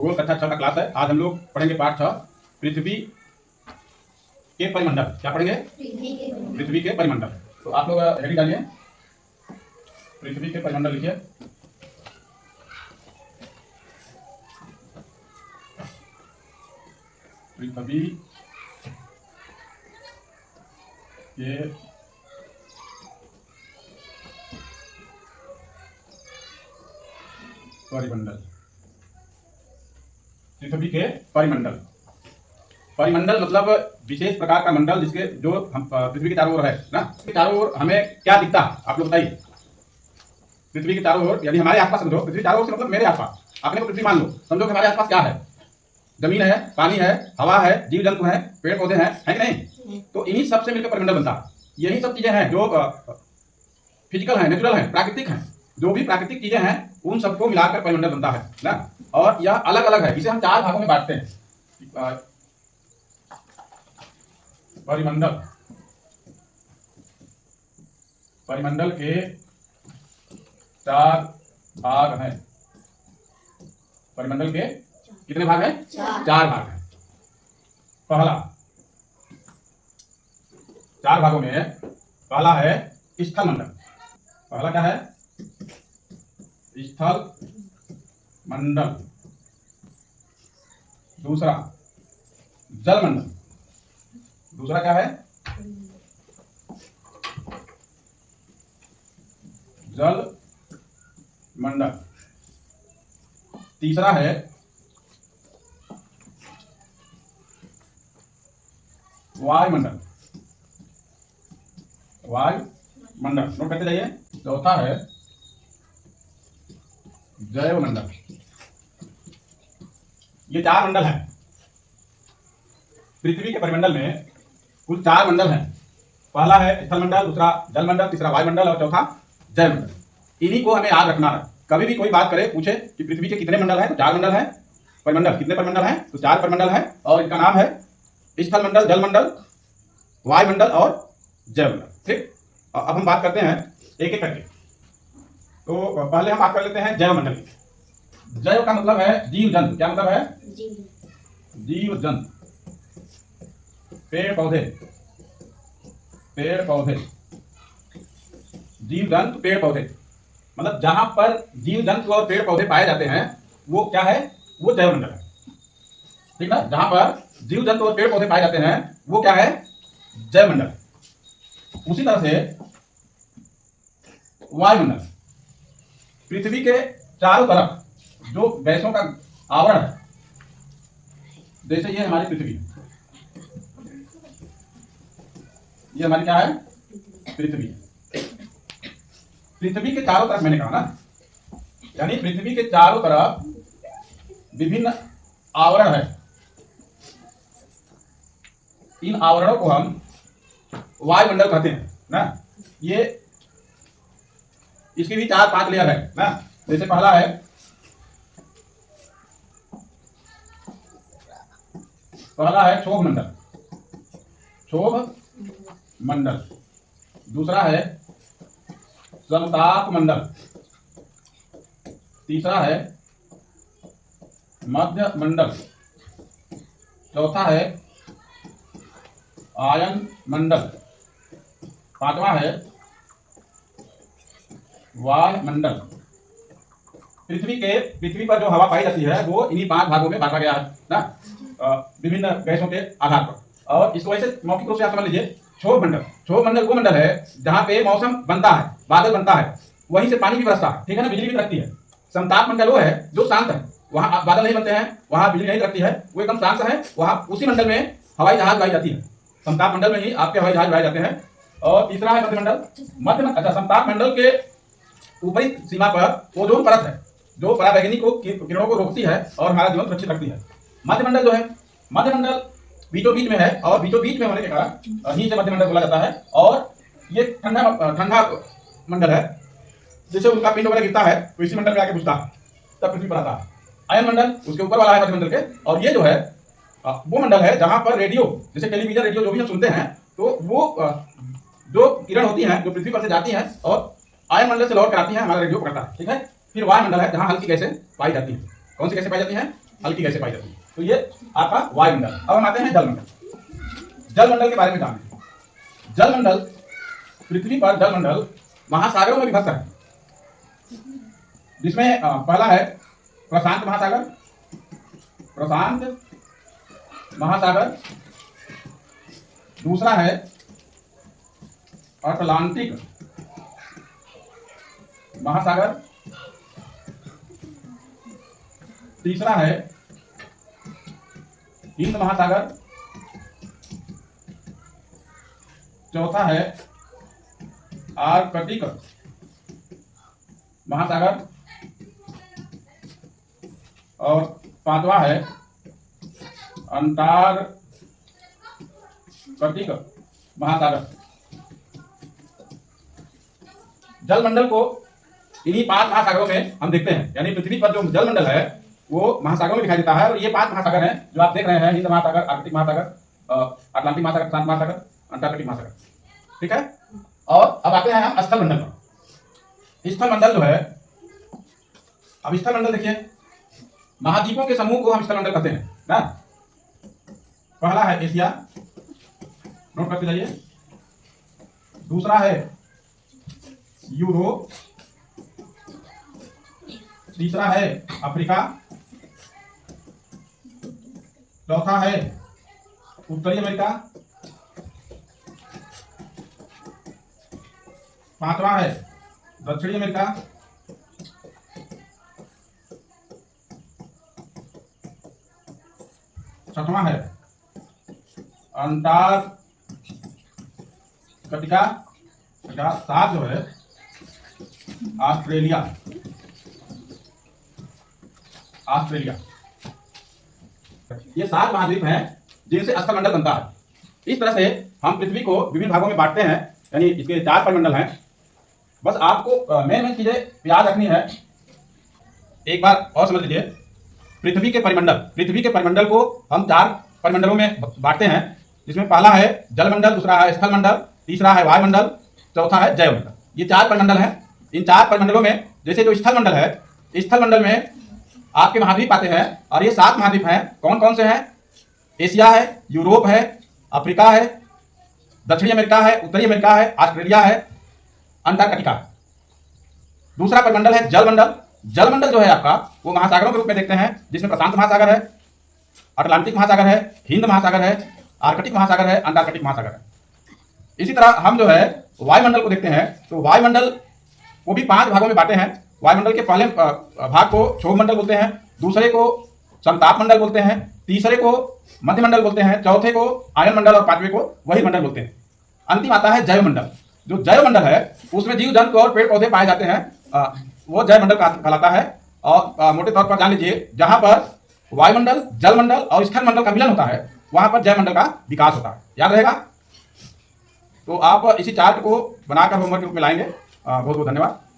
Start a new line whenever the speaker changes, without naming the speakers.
भूगोल कक्षा 6 का क्लास है। आज हम लोग पढ़ेंगे पाठ 6 पृथ्वी के परिमंडल। क्या पढ़ेंगे? पृथ्वी के परिमंडल। तो आप लोग हेडिंग डालिए, पृथ्वी के परिमंडल लिखिए। पृथ्वी के परिमंडल। पृथ्वी के परिमंडल। परिमंडल मतलब विशेष प्रकार का मंडल जिसके जो हम पृथ्वी के चारों ओर है ना। चारों ओर हमें क्या दिखता है आप लोग बताइए। पृथ्वी के चारों ओर यदि हमारे आसपास समझो, पृथ्वी चारों ओर से मतलब मेरे आसपास, आपने को पृथ्वी मान लो, समझो कि हमारे आसपास क्या है? जमीन है, पानी है, हवा है, जीव जंतु है, पेड़ पौधे हैं, है कि नहीं? तो इन्हीं सब से मिलकर परिमंडल बनता है। यही सब चीजें हैं जो फिजिकल है, नेचुरल है, प्राकृतिक है। जो भी प्राकृतिक चीजें हैं उन सबको मिलाकर परिमंडल बनता है ना। और यह अलग अलग है, इसे हम 4 भागों में बांटते हैं। परिमंडल, परिमंडल के 4 भाग हैं। परिमंडल के कितने भाग हैं? 4 भाग हैं। पहला 4 भागों में पहला है स्थल मंडल। पहला क्या है? स्थल मंडल। दूसरा जल मंडल। दूसरा क्या है? जल मंडल। तीसरा है वायुमंडल। वायुमंडल नोट करते जाइए। चौथा है जैव मंडल। ये 4 मंडल हैं। पृथ्वी के परिमंडल में कुल 4 मंडल हैं। पहला है स्थल मंडल, दूसरा जल मंडल, तीसरा वायुमंडल और चौथा जैव मंडल। इन्हीं को हमें याद रखना है। कभी भी कोई बात करे, पूछे कि पृथ्वी के कितने मंडल हैं, तो 4 मंडल हैं। परिमंडल कितने परिमंडल हैं, तो 4 परिमंडल हैं। और इनका नाम है स्थल मंडल, जल मंडल, वायुमंडल और जैव मंडल। ठीक, अब हम बात करते हैं एक एक करके। तो पहले हम बात कर लेते हैं जैव मंडल की। जैव का मतलब है जीव जंतु। क्या मतलब है? जीव जंतु, पेड़ पौधे, पेड़ पौधे, जीव जंतु, पेड़ पौधे। मतलब जहां पर जीव जंतु और पेड़ पौधे पाए जाते हैं वो क्या है? वो जैव मंडल है। ठीक ना? जहां पर जीव जंतु और पेड़ पौधे पाए जाते हैं वो क्या है? जैव मंडल। उसी तरह से वायुमंडल, पृथ्वी के चारों तरफ जो गैसों का आवरण है, जैसे ये हमारी पृथ्वी, ये हमारी क्या है? पृथ्वी। पृथ्वी के चारों तरफ मैंने कहा ना, यानी पृथ्वी के चारों तरफ विभिन्न आवरण है। इन आवरणों को हम वायुमंडल कहते हैं ना। ये इसकी भी 4-5 लेयर है ना। जैसे पहला है, पहला है क्षोभ मंडल, क्षोभ मंडल। दूसरा है समताप मंडल। तीसरा है मध्य मंडल। चौथा है आयन मंडल। पांचवा है वायुमंडल। पृथ्वी पर जो हवा पाई जाती है वो इन्हीं 5 भागों में बांटा गया है ना, विभिन्न गैसों के आधार पर। और इसको ऐसे मौखिक रूप से आप समझ लीजिए। क्षोभ मंडल, क्षोभ मंडल वो मंडल है जहां पे मौसम बनता है, बादल बनता है, वहीं से पानी भी बरसता है, ठीक है ना, बिजली भी लगती है। समताप मंडल वो है जो शांत है, वहां बादल नहीं बनते हैं, वहां बिजली नहीं लगती है, वो एकदम शांत है। वहां उसी मंडल में हवाई जहाज उड़ाई जाती है। समताप मंडल में ही आपके हवाई जहाज उड़ाए जाते हैं। और तीसरा है मध्यमंडल। अच्छा, समताप मंडल के ऊपरी सीमा पर ओजोन परत है जो पराबैंगनी किरणों को रोकती है और हमारा जीवन सुरक्षित रखती है। मध्यमंडल जो है, मध्यमंडल बीचों बीच में है और बीचों बीच में होने के कारण ही से मध्यमंडल बोला जाता है। और ये ठंडा मंडल है। जैसे उनका पिंड वगैरह गिरता है तो इसी मंडल में आके घुसता है, तब पृथ्वी पर आता है। अयन मंडल उसके ऊपर वाला है मध्यमंडल के। और ये जो है वो मंडल है जहां पर रेडियो, जैसे टेलीविजन, रेडियो जो भी हम सुनते हैं, तो वो जो किरण होती हैं जो पृथ्वी पर से जाती हैं और आयन मंडल से लौट कर आती हैं, हमारा रेडियो पकड़ता है। ठीक है। फिर वायुमंडल है जहां हल्की गैसें पाई जाती हैं। कौन सी गैसें पाई जाती हैं? हल्की गैसें पाई जाती हैं। तो ये आपका वायुमंडल। अब हम आते हैं जलमंडल। जलमंडल के बारे में जानें। जलमंडल, पृथ्वी पर जलमंडल महासागरों में विभक्त है, जिसमें पहला है प्रशांत महासागर, प्रशांत महासागर। दूसरा है अटलांटिक महासागर। तीसरा है हिंद महासागर। चौथा है आर्कटिक महासागर और पांचवा है अंटार्कटिक महासागर। जलमंडल को इन्हीं 5 महासागरों में हम देखते हैं, यानी पृथ्वी पर जो जलमंडल है वो महासागरों में दिखाई देता है। और ये 5 महासागर हैं जो आप देख रहे हैं, हिंद महासागर, आर्कटिक महासागर, अटलांटिक महासागर, प्रशांत महासागर, अंटार्कटिक महासागर। ठीक है। और अब आते हैं हम स्थल मंडल पर। स्थल मंडल जो है, अब स्थल मंडल देखिए, महाद्वीपों के समूह को हम स्थल मंडल कहते हैं ना। पहला है एशिया, नोट करते जाइए। दूसरा है यूरोप। तीसरा है अफ्रीका। चौथा है उत्तरी अमेरिका। पांचवा है दक्षिणी अमेरिका। छठवां है अंटार्कटिका। 7 जो है ऑस्ट्रेलिया। ऑस्ट्रेलिया। ये 7 महाद्वीप हैं जिनसे स्थल मंडल बनता है। इस तरह से हम पृथ्वी को विभिन्न भागों में बांटते हैं, यानी इसके 4 परिमंडल हैं। बस आपको मेन चीजें याद रखनी है। एक बार और समझ लीजिए, पृथ्वी के परिमंडल को हम 4 परिमंडलों में बांटते हैं, जिसमें पहला है जलमंडल, दूसरा है स्थल मंडल, तीसरा है वायुमंडल, चौथा है जैवमंडल। ये 4 परिमंडल हैं। इन 4 परिमंडलों में जैसे जो स्थल मंडल है, स्थल मंडल में आपके महाद्वीप आते हैं, और ये 7 महाद्वीप हैं। कौन कौन से हैं? एशिया है, यूरोप है, अफ्रीका है, दक्षिणी अमेरिका है, उत्तरी अमेरिका है, ऑस्ट्रेलिया है, अंटार्कटिका। दूसरा परिमंडल है जलमंडल। जलमंडल जो है आपका, वो महासागरों के रूप में देखते हैं, जिसमें प्रशांत महासागर है, अटलांटिक महासागर है, हिंद महासागर है, आर्कटिक महासागर है, अंटार्कटिक महासागर है। इसी तरह हम जो है वायुमंडल को देखते हैं, तो वायुमंडल को भी 5 भागों में बांटे हैं। वायुमंडल के पहले भाग को क्षोभ मंडल बोलते हैं, दूसरे को समताप मंडल बोलते हैं, तीसरे को मध्यमंडल बोलते हैं, चौथे को आयन मंडल और 5वें को वही मंडल बोलते हैं। अंतिम आता है जैवमंडल। जो जैवमंडल है उसमें जीव जंतु और पेड़ पौधे पाए जाते हैं, वो जैवमंडल कहलाता है। और मोटे तौर पर जान लीजिए, जहां पर वायुमंडल, जलमंडल और स्थल मंडल का मिलन होता है, वहां पर जैवमंडल का विकास होता है। याद रहेगा। तो आप इसी चार्ट को बनाकर होमवर्क के रूप में लाएंगे। बहुत बहुत धन्यवाद।